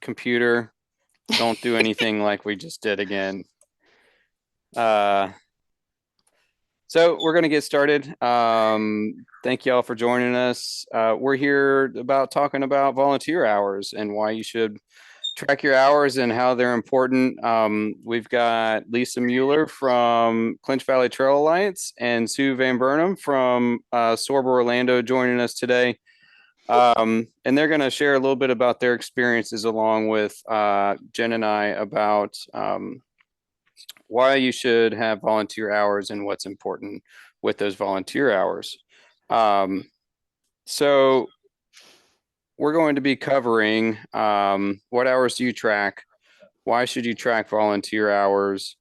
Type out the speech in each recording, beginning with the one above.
computer, don't do anything like we just did again. So we're going to get started. Thank you all for joining us. We're here talking about volunteer hours and why you should track your hours and how they're important. We've got Lisa Mueller from Clinch Valley Trail Alliance and Sue Van Burnham from SORBA Orlando joining us today. And they're going to share a little bit about their experiences along with Jen and I about why you should have volunteer hours and what's important with those volunteer hours. So we're going to be covering what hours do you track, why should you track volunteer hours,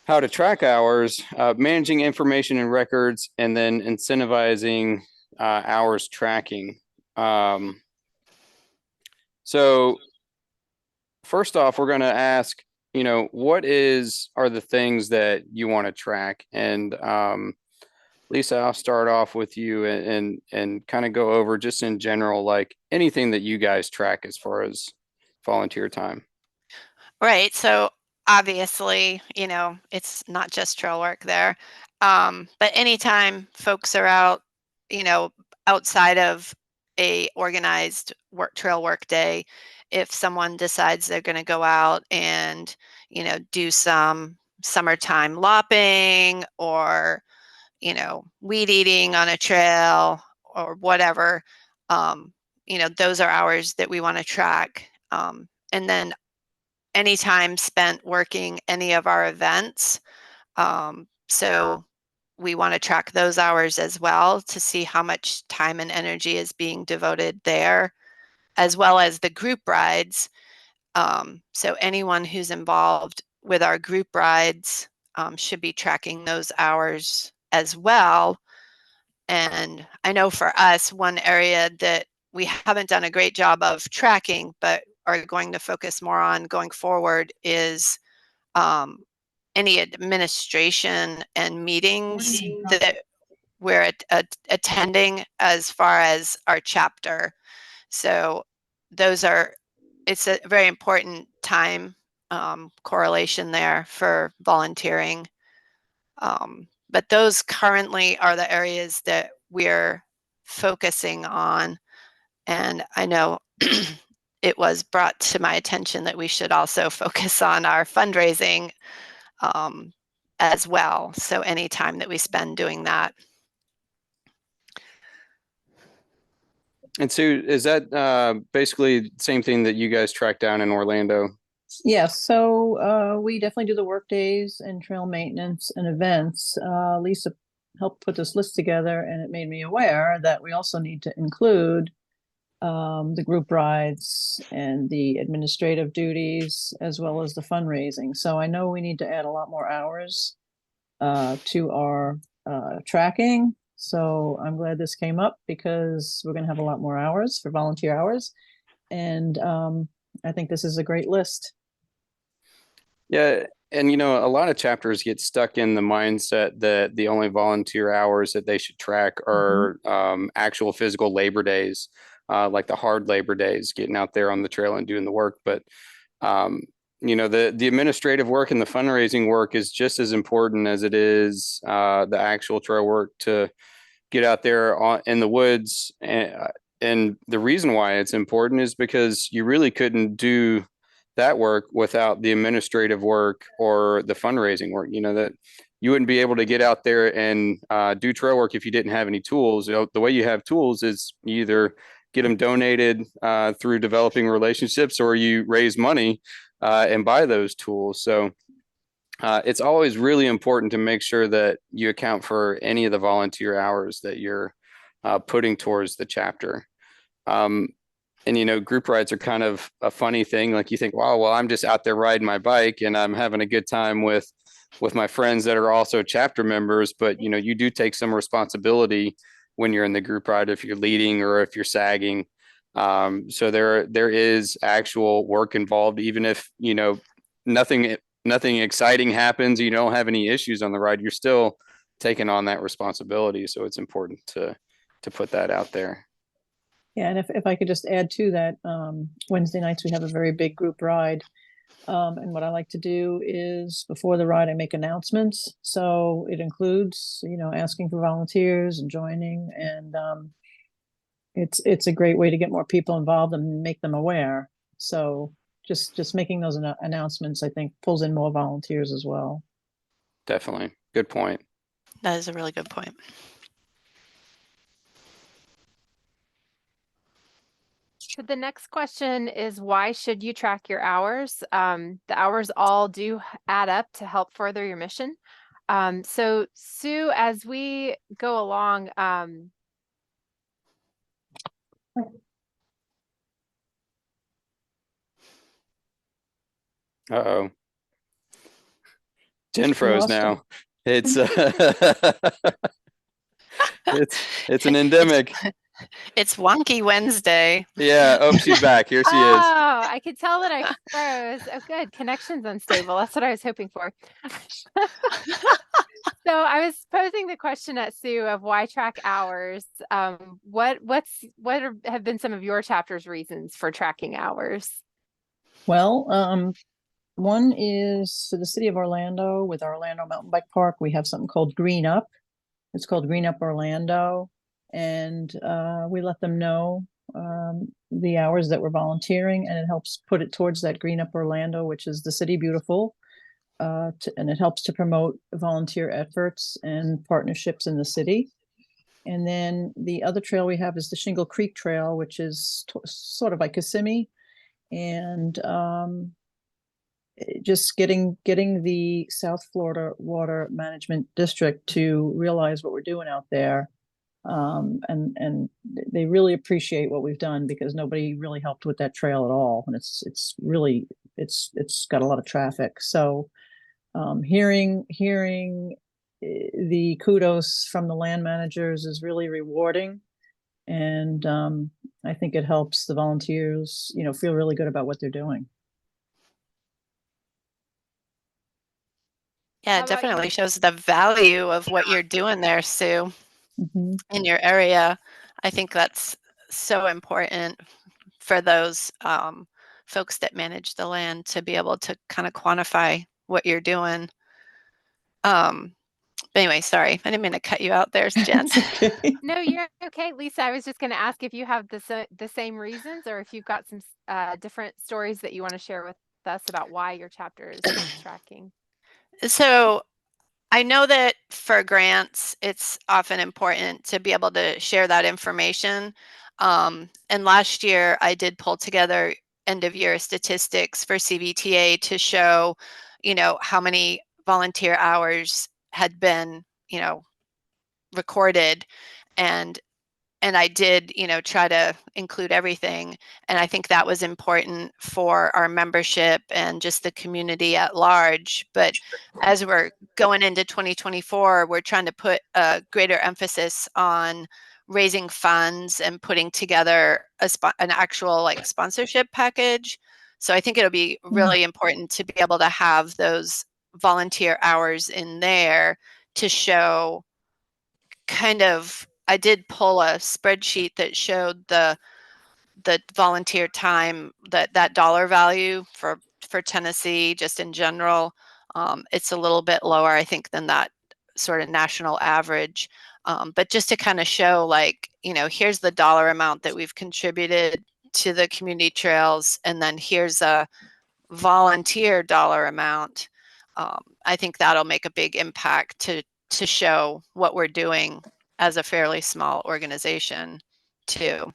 how to track hours, managing information and records, and then incentivizing hours tracking. So first off, we're going to ask, what are the things that you want to track? And Lisa, I'll start off with you and kind of go over just in general, like anything that you guys track as far as volunteer time. Right. So obviously, it's not just trail work there. But anytime folks are out, outside of a organized trail work day, if someone decides they're going to go out and, do some summertime lopping or, weed eating on a trail or whatever, those are hours that we want to track. And then any time spent working any of our events. So we want to track those hours as well to see how much time and energy is being devoted there, as well as the group rides. So anyone who's involved with our group rides should be tracking those hours as well. And I know for us, one area that we haven't done a great job of tracking, but are going to focus more on going forward is any administration and meetings that we're attending as far as our chapter. So it's a very important time correlation there for volunteering. But those currently are the areas that we're focusing on. And I know it was brought to my attention that we should also focus on our fundraising as well. So any time that we spend doing that. And Sue, is that basically the same thing that you guys track down in Orlando? Yes, so we definitely do the work days and trail maintenance and events. Lisa helped put this list together, and it made me aware that we also need to include the group rides and the administrative duties, as well as the fundraising. So I know we need to add a lot more hours to our tracking. So I'm glad this came up because we're going to have a lot more hours for volunteer hours. And I think this is a great list. Yeah. And, a lot of chapters get stuck in the mindset that the only volunteer hours that they should track are actual physical labor days, like the hard labor days, getting out there on the trail and doing the work. But, the administrative work and the fundraising work is just as important as it is the actual trail work to get out there in the woods. And the reason why it's important is because you really couldn't do that work without the administrative work or the fundraising work. That you wouldn't be able to get out there and do trail work if you didn't have any tools. The way you have tools is you either get them donated through developing relationships, or you raise money and buy those tools. So it's always really important to make sure that you account for any of the volunteer hours that you're putting towards the chapter. And group rides are kind of a funny thing. Like you think, wow, well, I'm just out there riding my bike and I'm having a good time with my friends that are also chapter members. But you do take some responsibility when you're in the group ride, if you're leading or if you're sagging. So there is actual work involved, even if nothing exciting happens, you don't have any issues on the ride, you're still taking on that responsibility. So it's important to put that out there. Yeah, and if I could just add to that, Wednesday nights we have a very big group ride. And what I like to do is before the ride, I make announcements. So it includes, asking for volunteers and joining. And it's a great way to get more people involved and make them aware. So just making those announcements, I think, pulls in more volunteers as well. Definitely. Good point. That is a really good point. So the next question is, why should you track your hours? The hours all do add up to help further your mission. So Sue, as we go along, Uh-oh. Jen froze lost now. It's it's an endemic. It's Wonky Wednesday. Yeah. Oh, she's back. Here she is. oh, I could tell that I froze. Oh, good. Connection's unstable. That's what I was hoping for. So I was posing the question at Sue of why track hours. What have been some of your chapter's reasons for tracking hours? Well, one is for the city of Orlando with our Orlando Mountain Bike Park. We have something called Green Up. It's called Green Up Orlando. And we let them know the hours that we're volunteering, and it helps put it towards that Green Up Orlando, which is the City Beautiful. And it helps to promote volunteer efforts and partnerships in the city. And then the other trail we have is the Shingle Creek Trail, which is sort of like Kissimmee. And just getting the South Florida Water Management District to realize what we're doing out there. And they really appreciate what we've done because nobody really helped with that trail at all. And it's really, it's got a lot of traffic. So hearing the kudos from the land managers is really rewarding. And I think it helps the volunteers, feel really good about what they're doing. Yeah, How it about you? definitely shows the value of what you're doing there, Sue, Mhm. in your area. I think that's so important for those folks that manage the land to be able to kind of quantify what you're doing. But anyway, sorry, I didn't mean to cut you out there, Jen. Okay. No, you're okay, Lisa. I was just going to ask if you have the same reasons, or if you've got some different stories that you want to share with us about why your chapter is tracking. So I know that for grants, it's often important to be able to share that information. And last year, I did pull together end of year statistics for CVTA to show, how many volunteer hours had been, recorded. And I did, try to include everything. And I think that was important for our membership and just the community at large. But as we're going into 2024, we're trying to put a greater emphasis on raising funds and putting together an actual sponsorship package. So I think it'll be really important to be able to have those volunteer hours in there to show I did pull a spreadsheet that showed the volunteer time, that dollar value for Tennessee just in general. It's a little bit lower, I think, than that sort of national average. But just to kind of show here's the dollar amount that we've contributed to the community trails, and then here's a volunteer dollar amount. I think that'll make a big impact to show what we're doing as a fairly small organization too.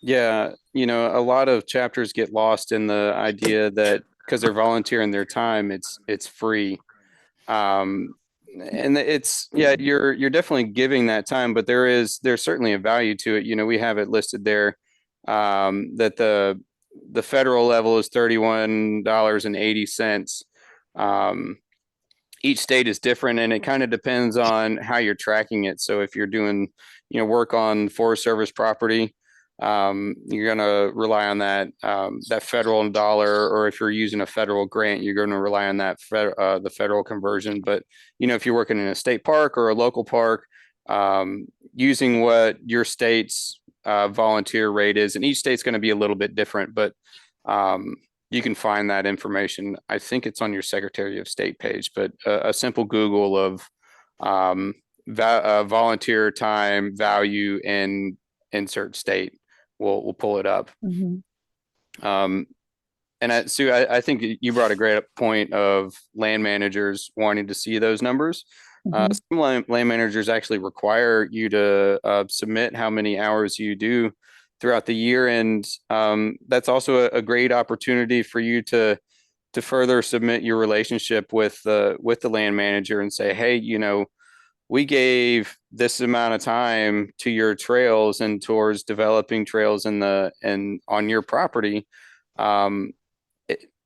Yeah, a lot of chapters get lost in the idea that because they're volunteering their time, it's free. And you're definitely giving that time, but there's certainly a value to it. We have it listed there that the federal level is $31.80. Each state is different, and it kind of depends on how you're tracking it. So if you're doing, work on Forest Service property, you're going to rely on that federal dollar, or if you're using a federal grant, you're going to rely on the federal conversion. But if you're working in a state park or a local park, using what your state's volunteer rate is, and each state's going to be a little bit different, but you can find that information. I think it's on your Secretary of State page, but a simple Google of volunteer time value in insert state will pull it up. Mhm. And Sue, I think you brought a great point of land managers wanting to see those numbers. Mhm. Some land managers actually require you to submit how many hours you do throughout the year, and that's also a great opportunity for you to further submit your relationship with the land manager and say, hey, we gave this amount of time to your trails and towards developing trails and on your property. And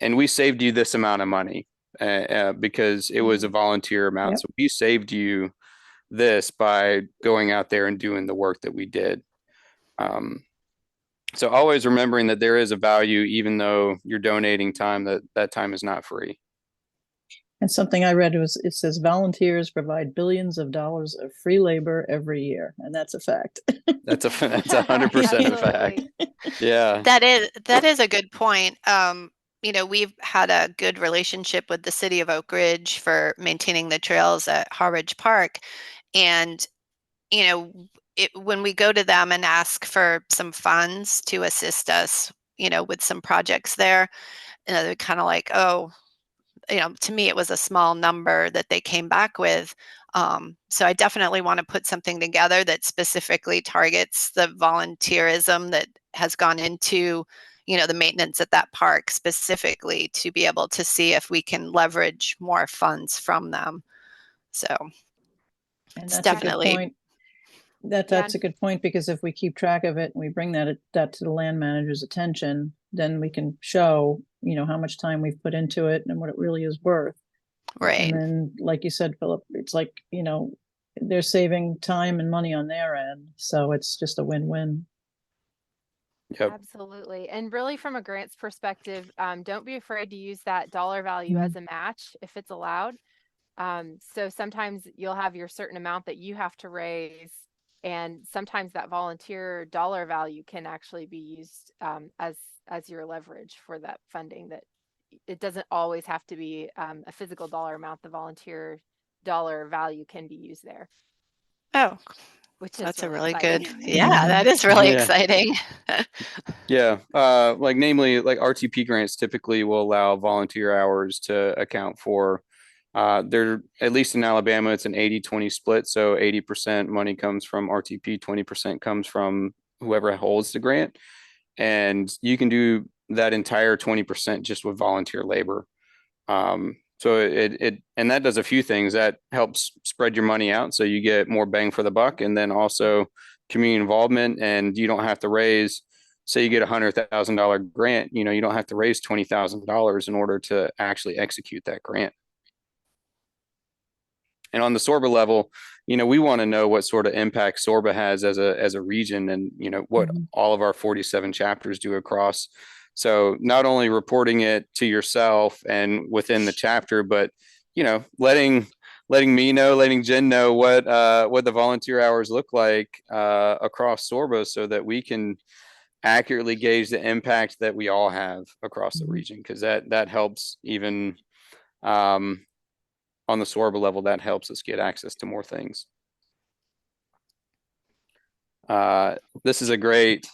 we saved you this amount of money because it was a volunteer amount. Yep. So we saved you this by going out there and doing the work that we did. So always remembering that there is a value, even though you're donating time, that time is not free. And something I read was, it says volunteers provide billions of dollars of free labor every year, and that's a fact. That's 100% a fact. Yeah. That is a good point. We've had a good relationship with the city of Oak Ridge for maintaining the trails at Harwich Park. And, when we go to them and ask for some funds to assist us, with some projects there, they're kind of like, oh, to me, it was a small number that they came back with. So I definitely want to put something together that specifically targets the volunteerism that has gone into, the maintenance at that park specifically, to be able to see if we can leverage more funds from them. So And it's that's a good definitely point. That's a good point, because if we keep track of it and we bring that to the land manager's attention, then we can show, how much time we've put into it and what it really is worth. right. And then, like you said, Philip, it's like, they're saving time and money on their end. So it's just a win-win. Yep. Absolutely. And really, from a grants perspective, don't be afraid to use that dollar value as a match if it's allowed. So sometimes you'll have your certain amount that you have to raise, and sometimes that volunteer dollar value can actually be used as your leverage for that funding. That it doesn't always have to be a physical dollar amount. The volunteer dollar value can be used there. Oh, which is that's really a really exciting. good. Yeah, that is really Yeah. exciting. Yeah. Namely, like RTP grants typically will allow volunteer hours to account for. They're, at least in Alabama, it's an 80-20 split. So 80% money comes from RTP, 20% comes from whoever holds the grant. And you can do that entire 20% just with volunteer labor. So and that does a few things. That helps spread your money out so you get more bang for the buck, and then also community involvement, and you don't have to raise, say you get $100,000 grant, you don't have to raise $20,000 in order to actually execute that grant. And on the SORBA level, we want to know what sort of impact SORBA has as a region, and what all of our 47 chapters do across. So not only reporting it to yourself and within the chapter, but letting me know, letting Jen know what the volunteer hours look like across SORBA, so that we can accurately gauge the impact that we all have across the region, because that helps even on the SORBA level, that helps us get access to more things. This is a great,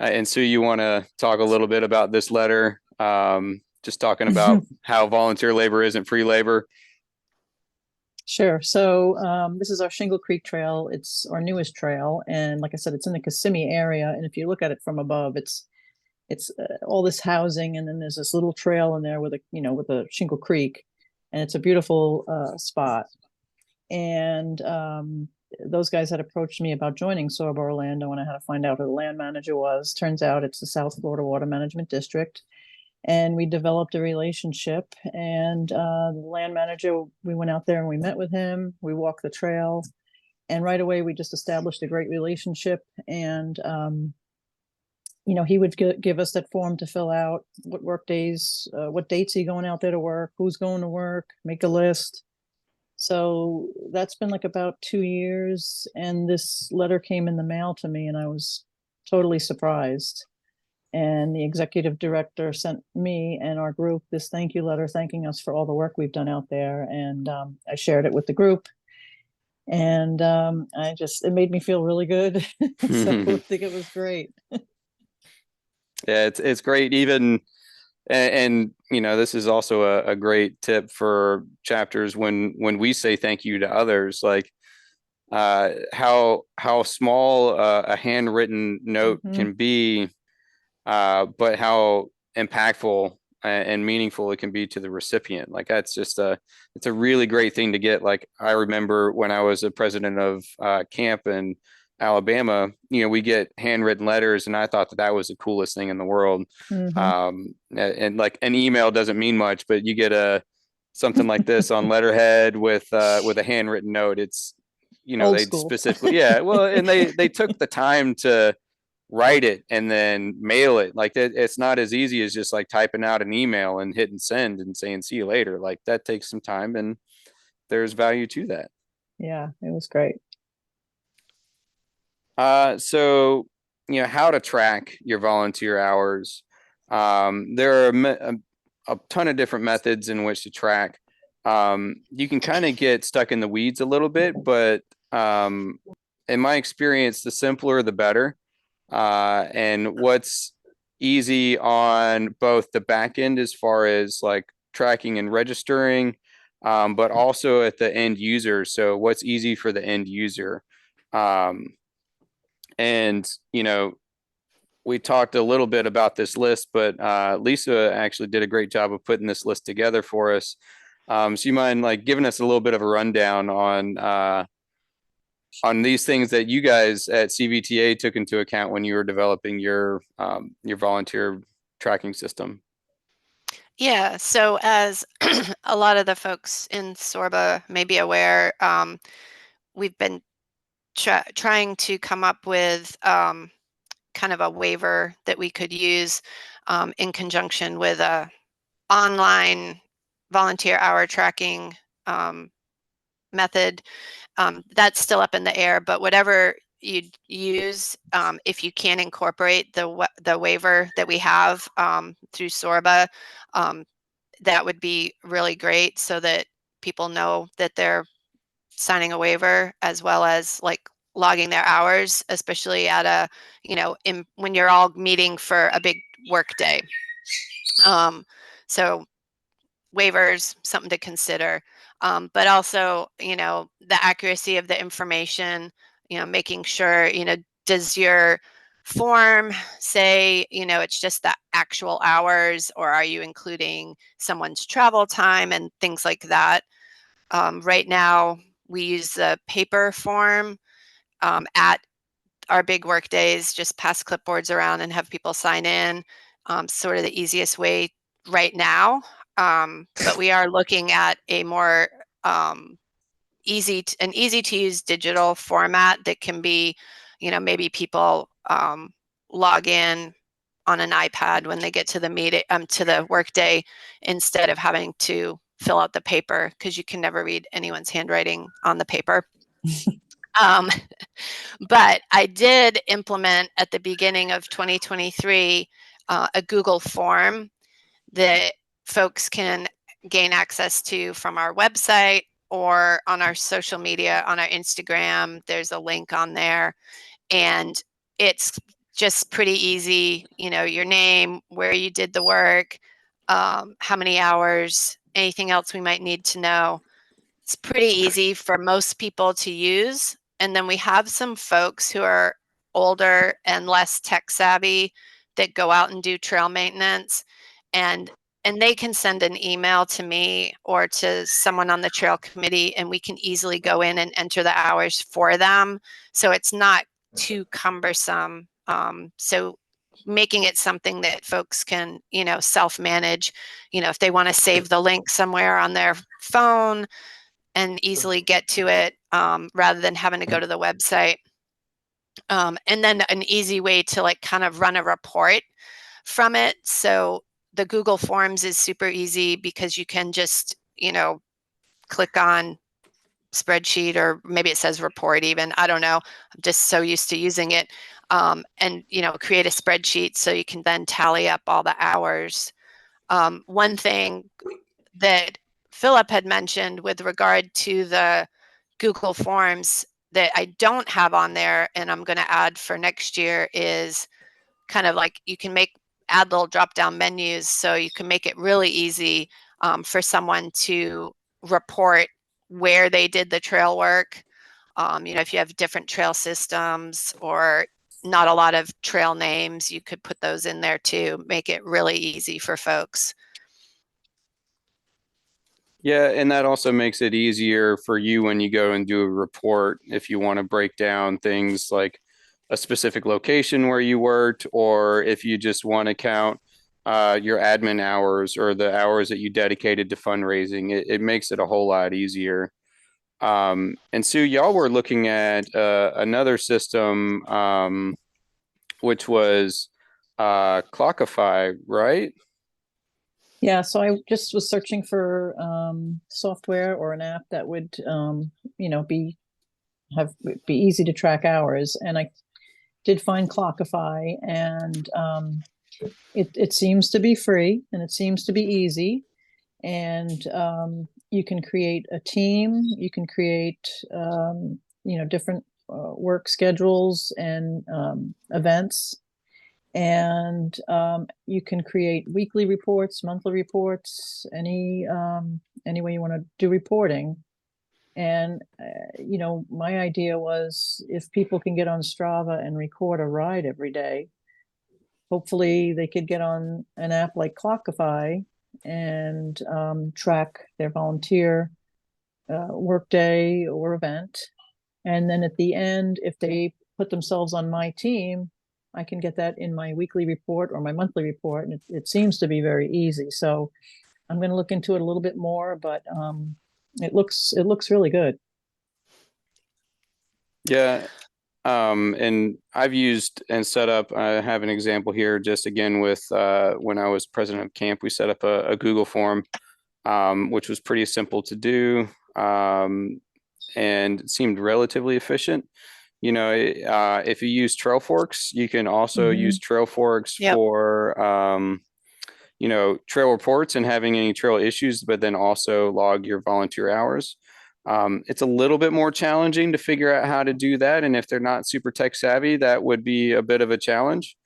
and Sue, you want to talk a little bit about this letter? Just talking about how volunteer labor isn't free labor. Sure. So this is our Shingle Creek Trail. It's our newest trail, and like I said, it's in the Kissimmee area. And if you look at it from above, it's all this housing, and then there's this little trail in there with a Shingle Creek. And it's a beautiful spot. And those guys had approached me about joining SORBA Orlando, and I had to find out who the land manager was. Turns out it's the South Florida Water Management District. And we developed a relationship. And the land manager, we went out there and we met with him. We walked the trail. And right away, we just established a great relationship. And he would give us that form to fill out, what work days, what dates are you going out there to work, who's going to work, make a list. So that's been like about 2 years, and this letter came in the mail to me, and I was totally surprised. And the executive director sent me and our group this thank you letter thanking us for all the work we've done out there. And I shared it with the group, and it made me feel really good. So I think it was great. Yeah, it's great. Even and you know, this is also a great tip for chapters when we say thank you to others, like how small a handwritten note can be, but how impactful and meaningful it can be to the recipient. Like that's just it's a really great thing to get. Like I remember when I was a president of camp in Alabama, you know, we get handwritten letters, and I thought that was the coolest thing in the world. And like an email doesn't mean much, but you get something like this on letterhead with a handwritten note. It's, you know, Old they school. specifically, yeah, well, and they took the time to write it and then mail it. Like it's not as easy as just like typing out an email and hitting send and saying see you later. Like that takes some time, and there's value to that. Yeah, it was great. So you know how to track your volunteer hours. There are a ton of different methods in which to track. You can kind of get stuck in the weeds a little bit, but in my experience, the simpler the better. And what's easy on both the back end as far as like tracking and registering, but also at the end user. So what's easy for the end user. And, you know, we talked a little bit about this list, but Lisa actually did a great job of putting this list together for us. So you mind like giving us a little bit of a rundown on these things that you guys at CVTA took into account when you were developing your volunteer tracking system? Yeah, so as a lot of the folks in SORBA may be aware, we've been trying to come up with kind of a waiver that we could use in conjunction with a online volunteer hour tracking method. That's still up in the air, but whatever you use, if you can incorporate the waiver that we have through SORBA, that would be really great, so that people know that they're signing a waiver, as well as like logging their hours, especially at a, you know, when you're all meeting for a big work day. So waivers, something to consider. But also, you know, the accuracy of the information, you know, making sure, you know, does your form say, you know, it's just the actual hours, or are you including someone's travel time and things like that? Right now, we use the paper form at our big work days, just pass clipboards around and have people sign in. Sort of the easiest way right now. But we are looking at a more easy to use digital format that can be, you know, maybe people log in on an iPad when they get to the meeting, to the workday, instead of having to fill out the paper, because you can never read anyone's handwriting on the paper. But I did implement at the beginning of 2023 a Google form that folks can gain access to from our website or on our social media, on our Instagram. There's a link on there, and it's just pretty easy. You know, your name, where you did the work, how many hours, anything else we might need to know. It's pretty easy for most people to use. And then we have some folks who are older and less tech savvy that go out and do trail maintenance, and they can send an email to me or to someone on the trail committee, and we can easily go in and enter the hours for them. So it's not too cumbersome. So making it something that folks can, you know, self-manage, you know, if they want to save the link somewhere on their phone and easily get to it, rather than having to go to the website. And then an easy way to like kind of run a report from it. So the Google Forms is super easy, because you can just, you know, click on spreadsheet, or maybe it says report even, I don't know. I'm just so used to using it. And, create a spreadsheet so you can then tally up all the hours. One thing that Philip had mentioned with regard to the Google Forms that I don't have on there, and I'm going to add for next year, is kind of like you can add little drop-down menus, so you can make it really easy for someone to report where they did the trail work. If you have different trail systems or not a lot of trail names, you could put those in there too, make it really easy for folks. Yeah, and that also makes it easier for you when you go and do a report, if you want to break down things like a specific location where you worked, or if you just want to count your admin hours or the hours that you dedicated to fundraising. It makes it a whole lot easier. And Sue, y'all were looking at another system, which was Clockify, right? Yeah, so I just was searching for software or an app that would be easy to track hours, and I did find Clockify, and it seems to be free and it seems to be easy, and you can create a team, you can create different work schedules and events, and you can create weekly reports, monthly reports, any way you want to do reporting. And my idea was, if people can get on Strava and record a ride every day, hopefully they could get on an app like Clockify and track their volunteer workday or event. And then at the end, if they put themselves on my team, I can get that in my weekly report or my monthly report. And it seems to be very easy. So I'm going to look into it a little bit more, but it looks really good. Yeah. And I've used and set up, I have an example here, just again with when I was president of camp, we set up a Google form, which was pretty simple to do, and seemed relatively efficient. If you use Trailforks, you can also use Trailforks Yep. for, trail reports and having any trail issues, but then also log your volunteer hours. It's a little bit more challenging to figure out how to do that. And if they're not super tech savvy, that would be a bit of a challenge.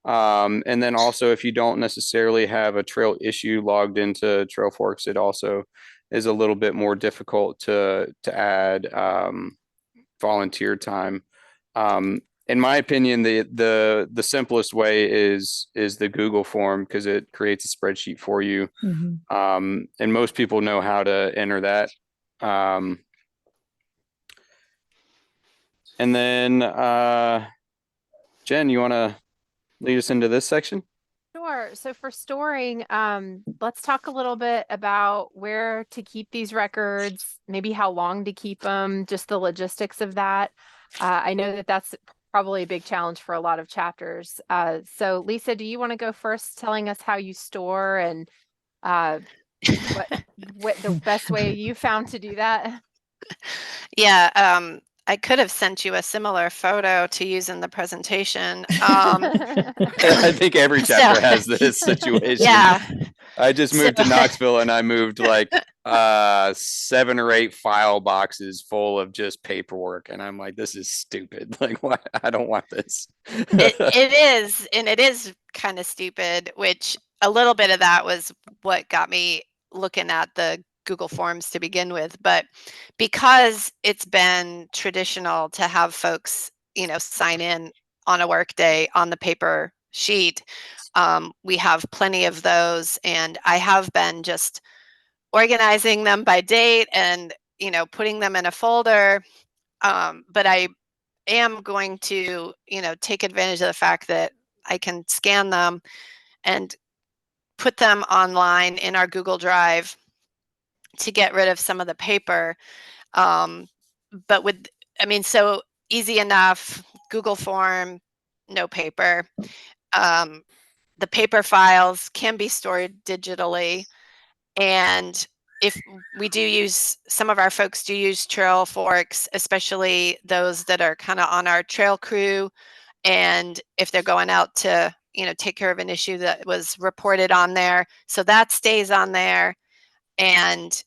And then also, if you don't necessarily have a trail issue logged into Trailforks, it also is a little bit more difficult to add volunteer time. In my opinion, the simplest way is the Google form, because it creates a spreadsheet for you. And most people know how to enter that. And then Jen, you want to lead us into this section? Sure. So for storing, let's talk a little bit about where to keep these records, maybe how long to keep them, just the logistics of that. I know that that's probably a big challenge for a lot of chapters. So Lisa, do you want to go first, telling us how you store and what the best way you found to do that? Yeah, I could have sent you a similar photo to use in the presentation. I think every chapter has this situation. Yeah. I just moved to Knoxville, and I moved like 7 or 8 file boxes full of just paperwork, and I'm like, this is stupid. Like, why? I don't want this. It is, and it is kind of stupid, which a little bit of that was what got me looking at the Google Forms to begin with. But because it's been traditional to have folks, sign in on a work day on the paper sheet, we have plenty of those, and I have been just organizing them by date and putting them in a folder. But I am going to take advantage of the fact that I can scan them and put them online in our Google Drive to get rid of some of the paper. But so easy enough, Google form, no paper. The paper files can be stored digitally, and if we do use, some of our folks do use trail forks, especially those that are kind of on our trail crew. And if they're going out to, take care of an issue that was reported on there, so that stays on there. And,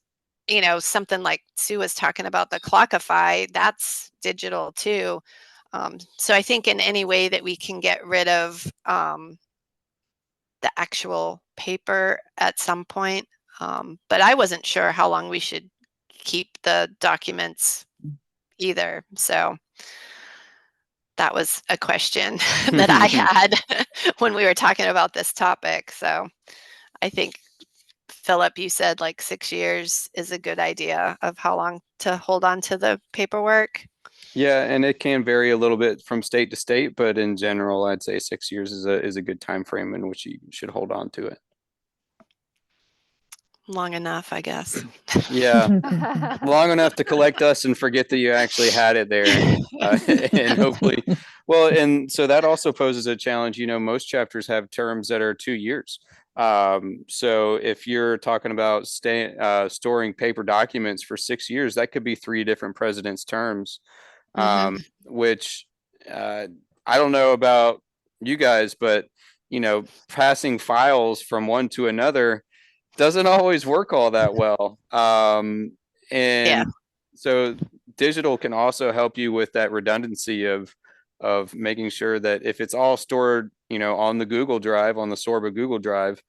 something like Sue was talking about, the Clockify, that's digital too. So I think in any way that we can get rid of the actual paper at some point. But I wasn't sure how long we should keep the documents either. So that was a question that I had when we were talking about this topic. So I think, Philip, you said like 6 years is a good idea of how long to hold on to the paperwork. Yeah, and it can vary a little bit from state to state, but in general, I'd say 6 years is a good time frame in which you should hold on to it. Long enough, I guess. Yeah, long enough to collect us and forget that you actually had it there. And hopefully, well, and so that also poses a challenge. Most chapters have terms that are 2 years. So if you're talking about storing paper documents for 6 years, that could be 3 different presidents' terms, which I don't know about you guys, but passing files from one to another doesn't always work all that well. And so digital can also help you with that redundancy of making sure that if it's all stored, on the Google Drive, on the SORBA Google Drive,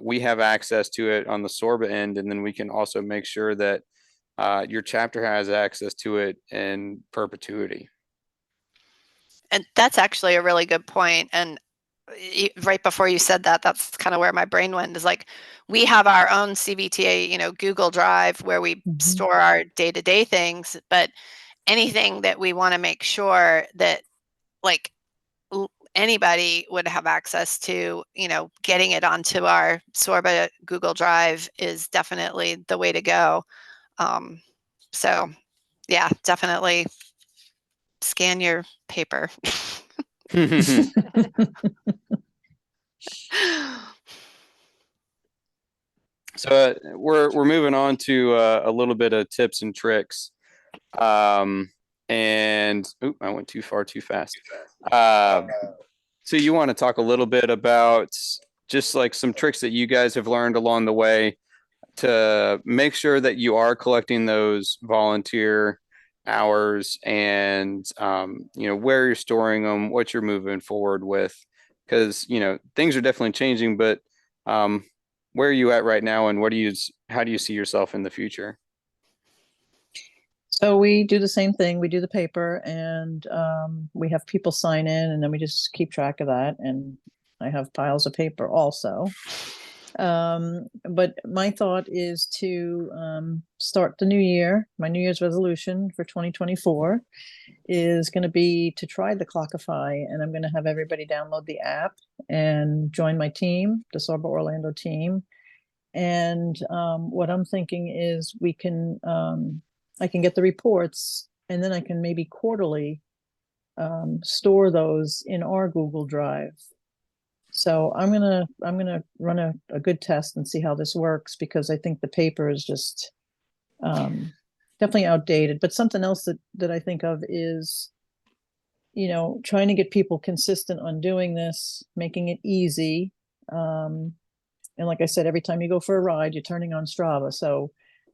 we have access to it on the SORBA end, and then we can also make sure that your chapter has access to it in perpetuity. And that's actually a really good point. And right before you said that, that's kind of where my brain went, is like, we have our own CBTA, Google Drive, where we store our day-to-day things, but anything that we want to make sure that like anybody would have access to, getting it onto our SORBA Google Drive is definitely the way to go. So yeah, definitely scan your paper. So we're moving on to a little bit of tips and tricks. And I went too far too fast. So you want to talk a little bit about just like some tricks that you guys have learned along the way to make sure that you are collecting those volunteer hours, and where you're storing them, what you're moving forward with, because things are definitely changing, but where are you at right now, and how do you see yourself in the future? So we do the same thing. We do the paper, and we have people sign in, and then we just keep track of that. And I have piles of paper also. But my thought is to start the new year. My New Year's resolution for 2024 is going to be to try the Clockify, and I'm going to have everybody download the app and join my team, the SORBA Orlando team. And what I'm thinking is I can get the reports, and then I can maybe quarterly store those in our Google Drive. So I'm gonna run a good test and see how this works, because I think the paper is just definitely outdated. But something else that I think of is, trying to get people consistent on doing this, making it easy. And like I said, every time you go for a ride, you're turning on Strava. So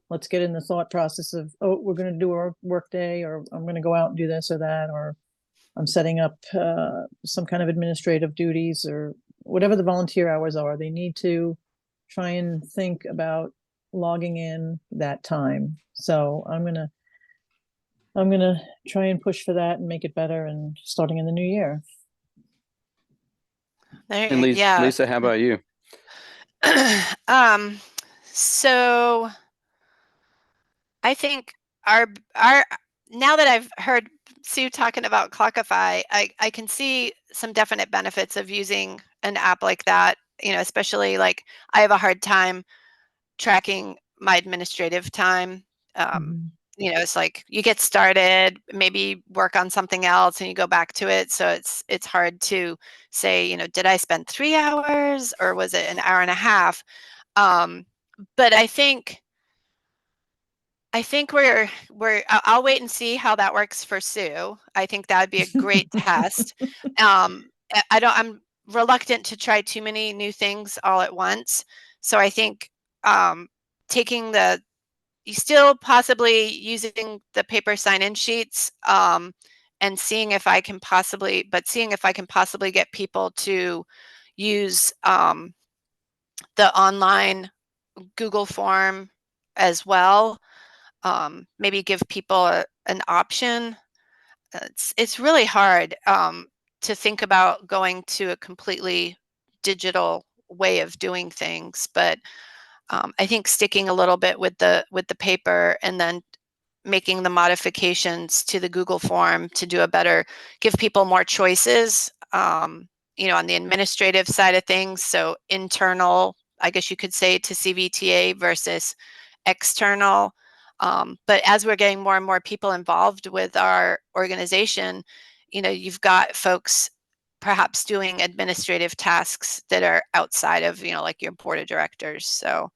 let's get in the thought process of, oh, we're going to do our work day, or I'm going to go out and do this or that, or I'm setting up some kind of administrative duties, or whatever the volunteer hours are. They need to try and think about logging in that time. So I'm gonna try and push for that and make it better, and starting in the new year. And Lisa, how about you? So I think our now that I've heard Sue talking about Clockify, I can see some definite benefits of using an app like that, especially like I have a hard time tracking my administrative time. It's like you get started, maybe work on something else, and you go back to it. So it's hard to say, did I spend 3 hours or was it an hour and a half? But I think I think I'll wait and see how that works for Sue. I think that'd be a great test. I'm reluctant to try too many new things all at once. So I think taking you still possibly using the paper sign-in sheets and seeing if I can possibly get people to use the online Google form as well. Maybe give people an option. It's really hard to think about going to a completely digital way of doing things, but I think sticking a little bit with the paper and then making the modifications to the Google form to give people more choices, on the administrative side of things. So internal, I guess you could say, to CVTA versus external. But as we're getting more and more people involved with our organization, you've got folks perhaps doing administrative tasks that are outside of, like your board of directors. So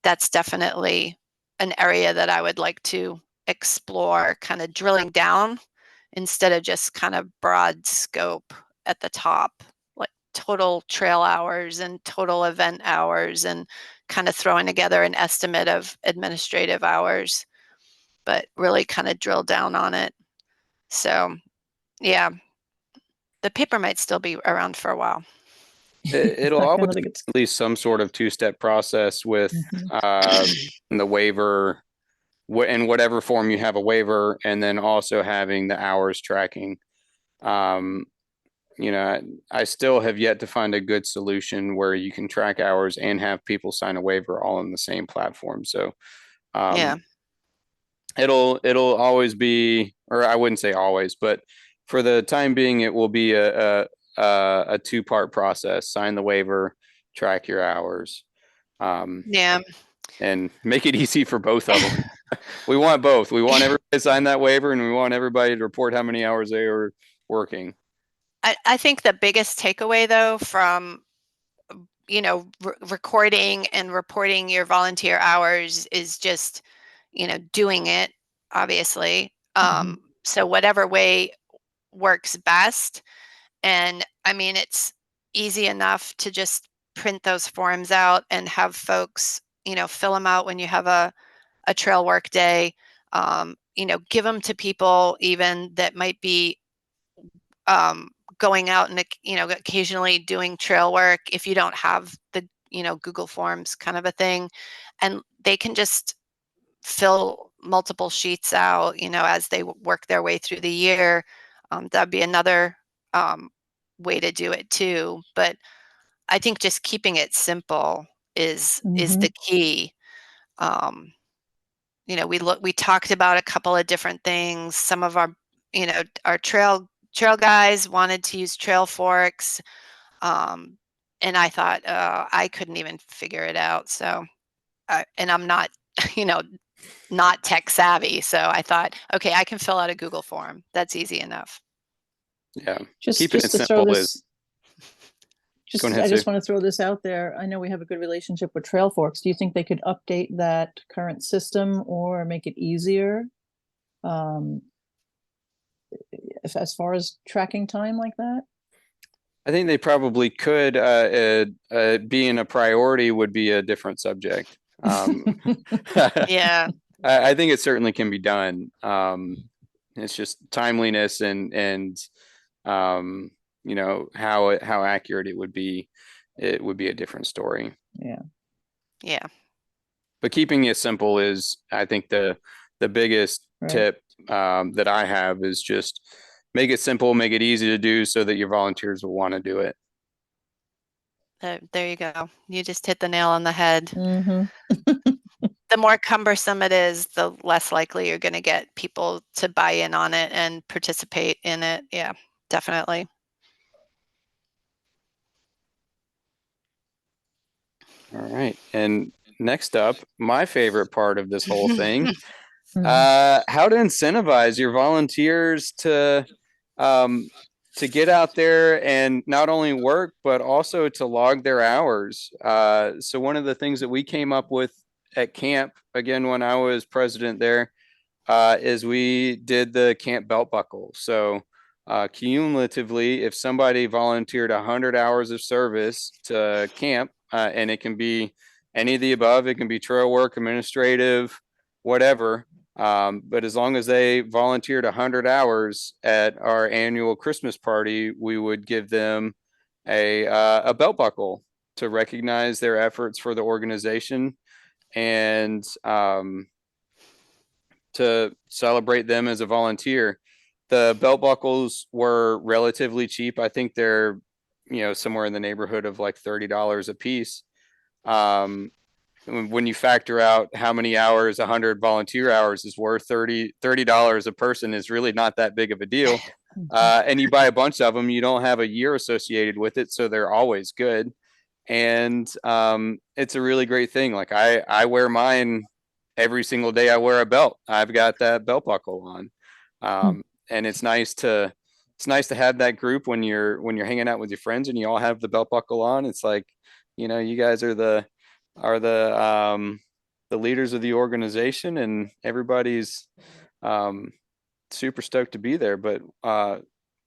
that's definitely an area that I would like to explore, kind of drilling down instead of just kind of broad scope at the top, like total trail hours and total event hours, and kind of throwing together an estimate of administrative hours, but really kind of drill down on it. So yeah, the paper might still be around for a while. It'll I always think be it's at least some sort of two-step process with the waiver, in whatever form you have a waiver, and then also having the hours tracking. I still have yet to find a good solution where you can track hours and have people sign a waiver all in the same platform. So Yeah. it'll always be, or I wouldn't say always, but for the time being, it will be a two-part process: sign the waiver, track your hours, Yeah. and make it easy for both of them. We want both. We want everybody to sign that waiver, and we want everybody to report how many hours they are working. I think the biggest takeaway, though, from recording and reporting your volunteer hours is just doing it, obviously. So whatever way works best. And I mean, it's easy enough to just print those forms out and have folks fill them out when you have a trail work day. Give them to people even that might be going out and occasionally doing trail work if you don't have the Google Forms kind of a thing, and they can just fill multiple sheets out as they work their way through the year. That'd be another way to do it too, but I think just keeping it simple is the key. We talked about a couple of different things. Some of our trail guys wanted to use trail forks. And I thought, I couldn't even figure it out. So, and I'm not, not tech savvy. So I thought, okay, I can fill out a Google form. That's easy enough. Yeah. just Keeping it to throw simple this. is. Just, Go ahead, I just Sue. want to throw this out there. I know we have a good relationship with Trail Forks. Do you think they could update that current system or make it easier? As far as tracking time like that? I think they probably could. Being a priority would be a different subject. Yeah. I think it certainly can be done. It's just timeliness and how accurate it would be. It would be a different story. Yeah. Yeah. But keeping it simple is, I think, the biggest tip that I have is just make it simple, make it easy to do so that your volunteers will want to do it. There you go. You just hit the nail on the head. The more cumbersome it is, the less likely you're going to get people to buy in on it and participate in it. Yeah, definitely. All right. And next up, my favorite part of this whole thing, how to incentivize your volunteers to get out there and not only work, but also to log their hours. So one of the things that we came up with at camp, again, when I was president there, is we did the camp belt buckle. So cumulatively, if somebody volunteered 100 hours of service to camp, and it can be any of the above, it can be trail work, administrative, whatever. But as long as they volunteered 100 hours at our annual Christmas party, we would give them a belt buckle to recognize their efforts for the organization, and to celebrate them as a volunteer. The belt buckles were relatively cheap. I think they're, somewhere in the neighborhood of like $30 a piece. When you factor out how many hours 100 volunteer hours is worth, $30 a person is really not that big of a deal. And you buy a bunch of them, you don't have a year associated with it, so they're always good. And it's a really great thing. Like I wear mine every single day I wear a belt. I've got that belt buckle on. And it's nice to have that group when you're hanging out with your friends and you all have the belt buckle on. It's like, you guys are the leaders of the organization, and everybody's super stoked to be there. But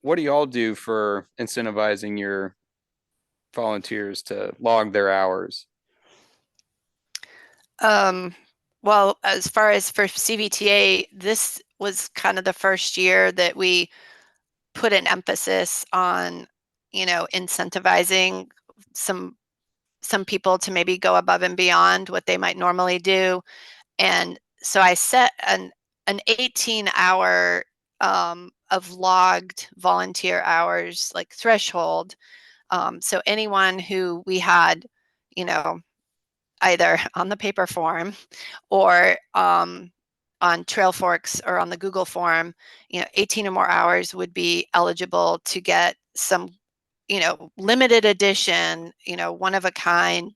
what do you all do for incentivizing your volunteers to log their hours? Well, as far as for CVTA, this was kind of the first year that we put an emphasis on, incentivizing some people to maybe go above and beyond what they might normally do. And so I set an 18-hour of logged volunteer hours, like threshold. So anyone who we had, either on the paper form or on Trail Forks or on the Google form, 18 or more hours would be eligible to get some, limited edition, one of a kind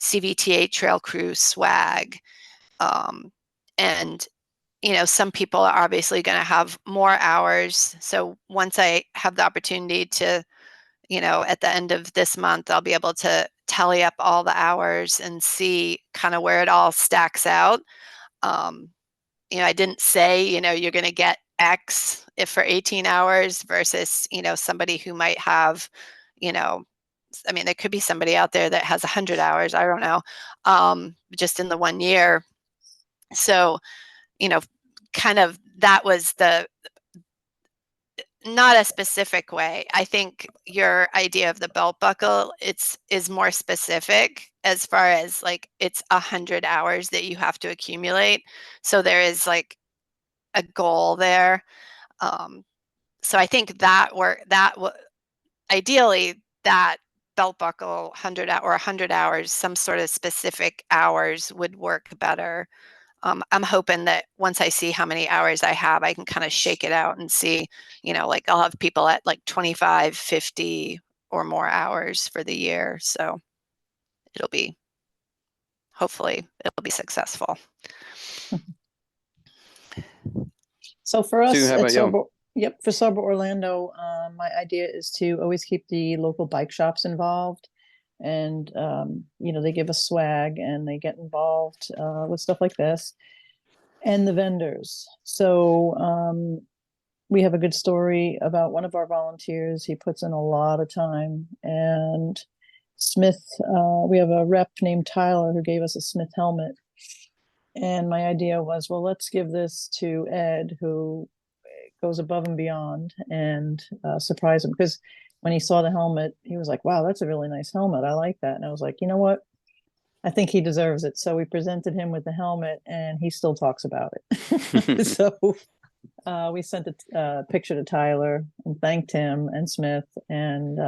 CVTA Trail Crew swag. And, some people are obviously going to have more hours. So once I have the opportunity to, at the end of this month, I'll be able to tally up all the hours and see kind of where it all stacks out. I didn't say, you're going to get X if for 18 hours versus, somebody who might have, there could be somebody out there that has 100 hours. I don't know, just in the 1 year. So, kind of that was not a specific way. I think your idea of the belt buckle, is more specific as far as like it's 100 hours that you have to accumulate. So there is like a goal there. So I think ideally that belt buckle 100 hours, some sort of specific hours would work better. I'm hoping that once I see how many hours I have, I can kind of shake it out and see, like I'll have people at like 25, 50 or more hours for the year. So hopefully it'll be successful. So for us Sue, how at about you? SORBA, for SORBA Orlando, my idea is to always keep the local bike shops involved. And, they give us swag and they get involved with stuff like this, and the vendors. So we have a good story about one of our volunteers. He puts in a lot of time. And Smith, we have a rep named Tyler who gave us a Smith helmet. And my idea was, well, let's give this to Ed, who goes above and beyond, and surprise him. Because when he saw the helmet, he was like, wow, that's a really nice helmet. I like that. And I was like, you know what? I think he deserves it. So we presented him with the helmet, and he still talks about it. So we sent a picture to Tyler and thanked him and Smith. And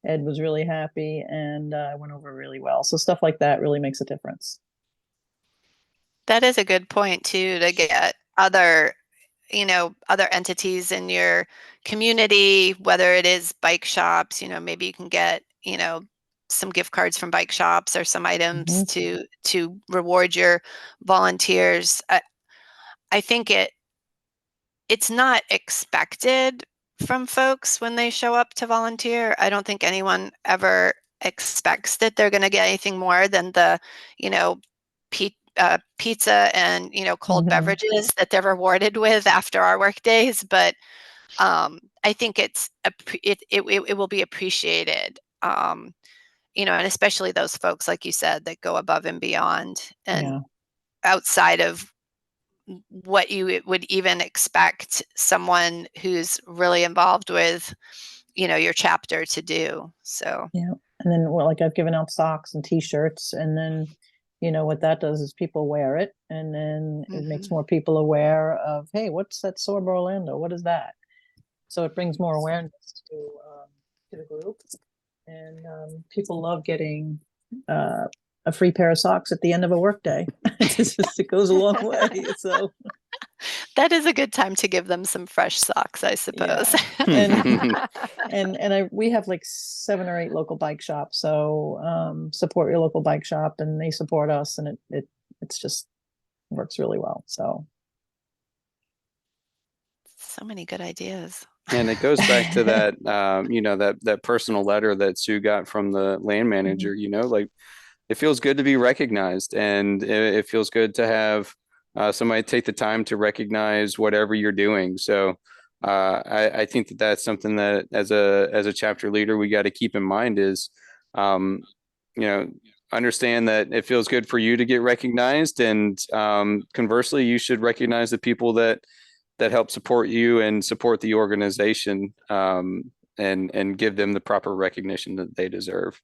Ed was really happy, and went over really well. So stuff like that really makes a difference. That is a good point too, to get other entities in your community, whether it is bike shops, maybe you can get, some gift cards from bike shops or some items to reward your volunteers. I think it's not expected from folks when they show up to volunteer. I don't think anyone ever expects that they're going to get anything more than the, you know, pizza and, you know, cold beverages that they're rewarded with after our work days. But I think it will be appreciated. You know, and especially those folks, like you said, that go above and beyond and outside of what you would even expect someone who's really involved with, you know, your chapter to do. So yeah. And then, well, like I've given out socks and t-shirts, and then, you know, what that does is people wear it, and then it makes more people aware of, hey, what's that SORBA Orlando? What is that? So it brings more awareness to the group, and people love getting a free pair of socks at the end of a workday. It goes a long way. So that is a good time to give them some fresh socks, I suppose. Yeah. and we have like 7 or 8 local bike shops. So support your local bike shop, and they support us, and it's just works really well. So many good ideas. And it goes back to that, you know, that personal letter that Sue got from the land manager, you know, like it feels good to be recognized, and it feels good to have somebody take the time to recognize whatever you're doing. So I think that that's something that as a chapter leader, we got to keep in mind is, you know, understand that it feels good for you to get recognized. And conversely, you should recognize the people that help support you and support the organization, and give them the proper recognition that they deserve.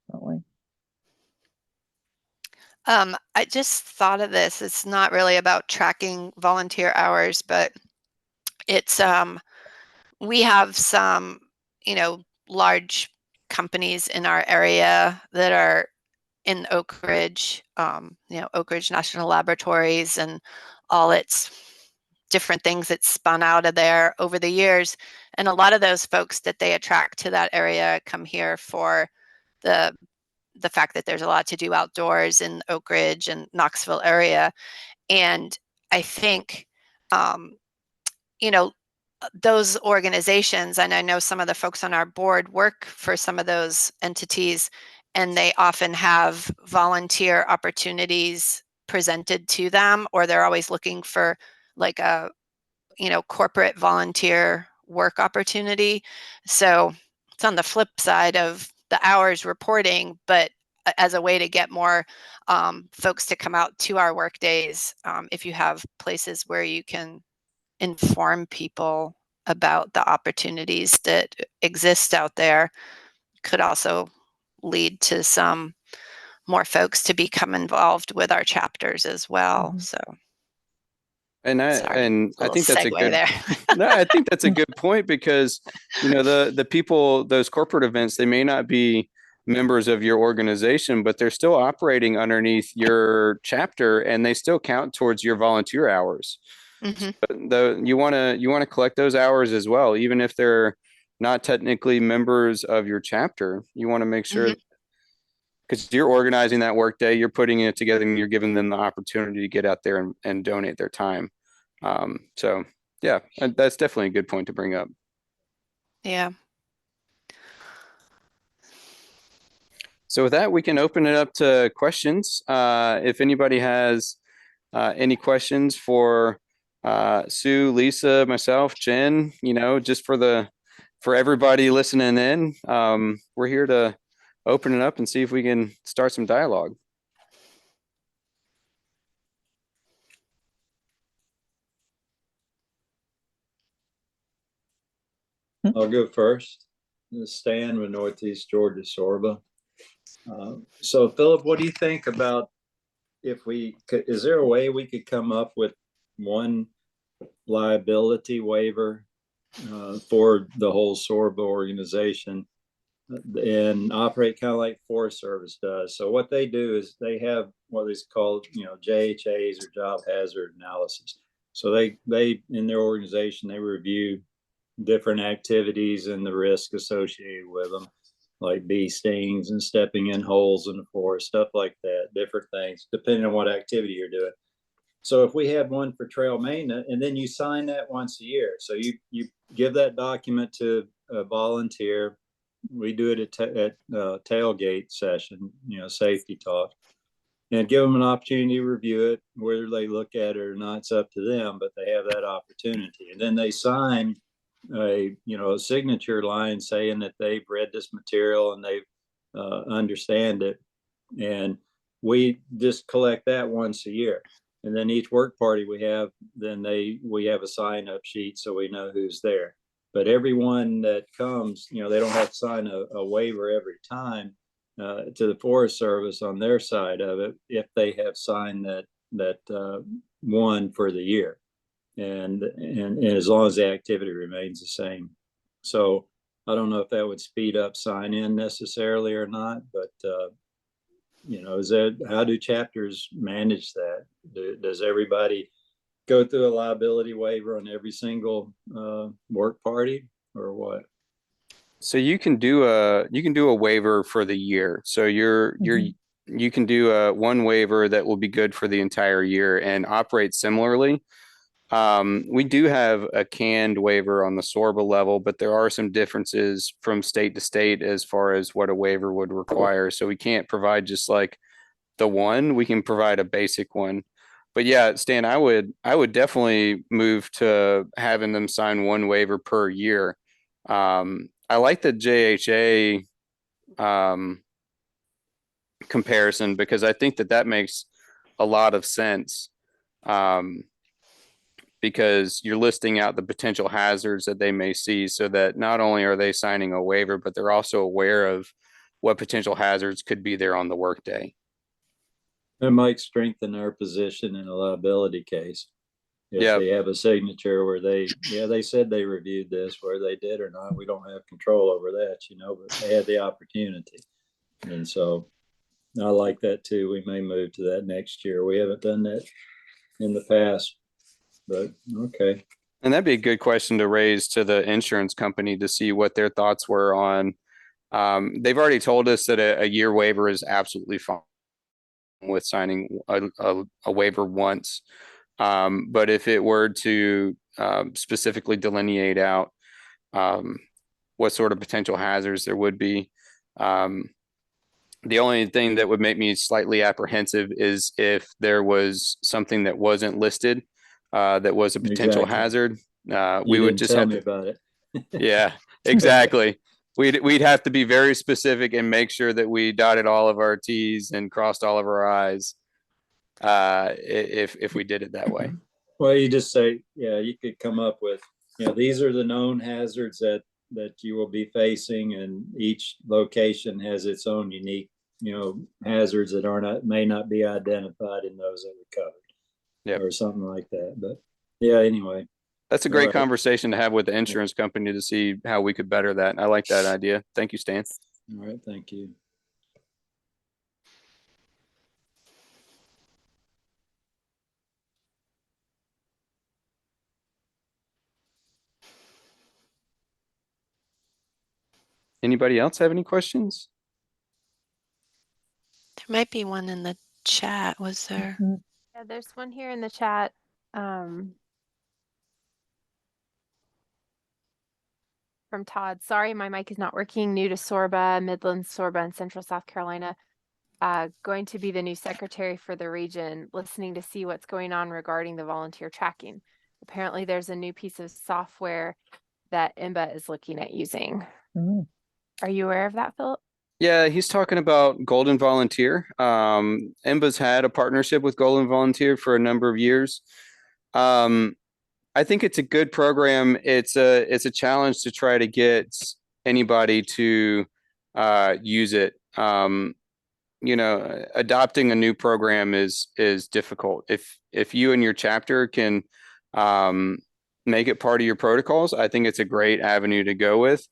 definitely. I just thought of this. It's not really about tracking volunteer hours, but it's we have some, you know, large companies in our area that are in Oak Ridge, you know, Oak Ridge National Laboratories and all its different things that spun out of there over the years. And a lot of those folks that they attract to that area come here for the fact that there's a lot to do outdoors in Oak Ridge and Knoxville area. And I think, you know, those organizations, and I know some of the folks on our board work for some of those entities, and they often have volunteer opportunities presented to them, or they're always looking for like a, you know, corporate volunteer work opportunity. So it's on the flip side of the hours reporting, but as a way to get more folks to come out to our work days, if you have places where you can inform people about the opportunities that exist out there, could also lead to some more folks to become involved with our chapters as well. So And sorry, I think that's a segue good there. no, I think that's a good point, because you know the people, those corporate events, they may not be members of your organization, but they're still operating underneath your chapter, and they still count towards your volunteer hours. So you want to collect those hours as well, even if they're not technically members of your chapter. You want to make sure, because you're organizing that work day, you're putting it together, and you're giving them the opportunity to get out there and donate their time. So yeah, that's definitely a good point to bring up. Yeah. So with that, we can open it up to questions. If anybody has any questions for Sue, Lisa, myself, Jen, you know, just for everybody listening in, we're here to open it up and see if we can start some dialogue. I'll go first. Stan with Northeast Georgia SORBA. So Philip, what do you think about if we could, is there a way we could come up with one liability waiver for the whole SORBA organization and operate kind of like Forest Service does? So what they do is they have what is called, you know, JHAs or job hazard analysis. So they in their organization, they review different activities and the risk associated with them, like bee stings and stepping in holes in the forest, stuff like that, different things, depending on what activity you're doing. So if we had one for trail maintenance, and then you sign that once a year. So you give that document to a volunteer, we do it at tailgate session, safety talk, and give them an opportunity to review it. Whether they look at it or not, it's up to them, but they have that opportunity. And then they sign a signature line saying that they've read this material and they understand it. And we just collect that once a year. And then each work party we have a sign up sheet so we know who's there. But everyone that comes, they don't have to sign a waiver every time to the Forest Service on their side of it if they have signed that one for the year. And as long as the activity remains the same. So I don't know if that would speed up sign in necessarily or not, but how do chapters manage that? Does everybody go through a liability waiver on every single work party, or what? So you can do a waiver for the year. So you can do one waiver that will be good for the entire year and operate similarly. We do have a canned waiver on the SORBA level, but there are some differences from state to state as far as what a waiver would require. So we can't provide just like the one, we can provide a basic one. But yeah, Stan, I would definitely move to having them sign one waiver per year. I like the JHA comparison because I think that makes a lot of sense. Because you're listing out the potential hazards that they may see so that not only are they signing a waiver, but they're also aware of what potential hazards could be there on the workday. It might strengthen our position in a liability case. If they have a signature where they said they reviewed this, where they did or not, we don't have control over that, but they had the opportunity. And so I like that too. We may move to that next year. We haven't done that in the past. But okay. And that'd be a good question to raise to the insurance company to see what their thoughts were on. They've already told us that a year waiver is absolutely fine with signing a waiver once. But if it were to specifically delineate out what sort of potential hazards there would be, the only thing that would make me slightly apprehensive is if there was something that wasn't listed. That was a potential hazard. We would just have to about it. Yeah, exactly. We'd have to be very specific and make sure that we dotted all of our T's and crossed all of our I's if we did it that way. Well, you just say, you could come up with, these are the known hazards that you will be facing, and each location has its own unique, hazards that may not be identified in those that we covered. Yep. Or something like that. But anyway. That's a great conversation to have with the insurance company to see how we could better that. I like that idea. Thank you, Stan. All right, thank you. Anybody else have any questions? There might be one in the chat. Was there? Yeah, there's one here in the chat. From Todd. Sorry, my mic is not working. New to SORBA, Midlands, SORBA, and Central South Carolina. Going to be the new secretary for the region, listening to see what's going on regarding the volunteer tracking. Apparently, there's a new piece of software that IMBA is looking at using. Are you aware of that, Philip? Yeah, he's talking about Golden Volunteer. IMBA's had a partnership with Golden Volunteer for a number of years. I think it's a good program. It's a challenge to try to get anybody to use it. Adopting a new program is difficult. If you and your chapter can make it part of your protocols, I think it's a great avenue to go with.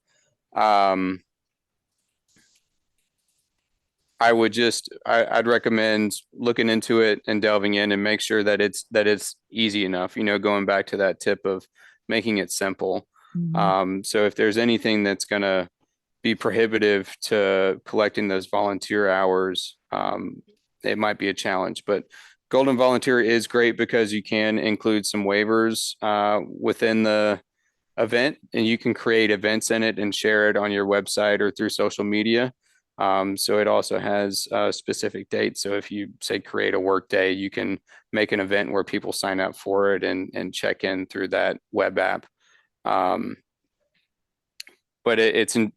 I'd recommend looking into it and delving in and make sure that it's easy enough, going back to that tip of making it simple. So if there's anything that's going to be prohibitive to collecting those volunteer hours, it might be a challenge. But Golden Volunteer is great because you can include some waivers within the event, and you can create events in it and share it on your website or through social media. So it also has a specific dates. So if you say create a work day, you can make an event where people sign up for it and check in through that web app. But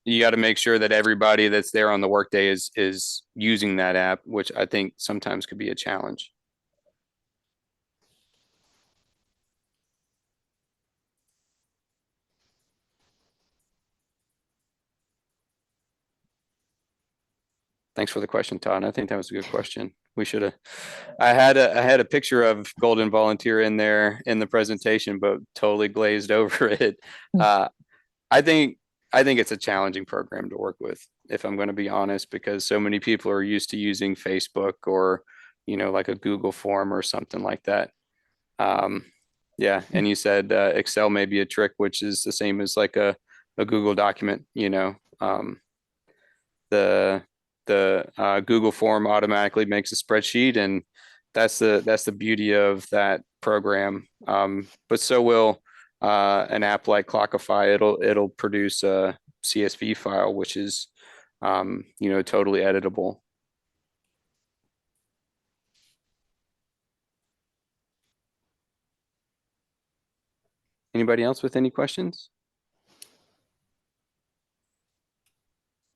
you got to make sure that everybody that's there on the workday is using that app, which I think sometimes could be a challenge. Thanks for the question, Todd. I think that was a good question. We should have. I had a picture of Golden Volunteer in there in the presentation, but totally glazed over it. I think it's a challenging program to work with, if I'm going to be honest, because so many people are used to using Facebook or, like a Google form or something like that. Yeah, and you said Excel may be a trick, which is the same as like a Google document. The Google form automatically makes a spreadsheet, and that's the beauty of that program. But so will an app like Clockify. It'll produce a CSV file, which is totally editable. Anybody else with any questions?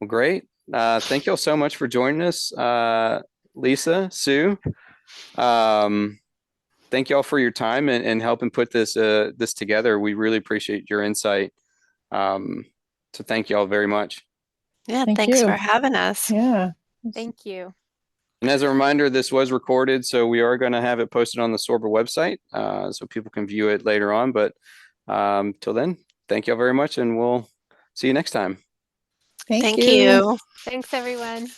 Well, great. Thank you all so much for joining us, Lisa, Sue. Thank you all for your time and helping put this together. We really appreciate your insight. So thank you all very much. Yeah, Thank thanks you. for having us. Yeah. Thank you. And as a reminder, this was recorded, so we are going to have it posted on the SORBA website, so people can view it later on. But till then, thank you all very much, and we'll see you next time. Thank Thank you. you. Thanks, everyone.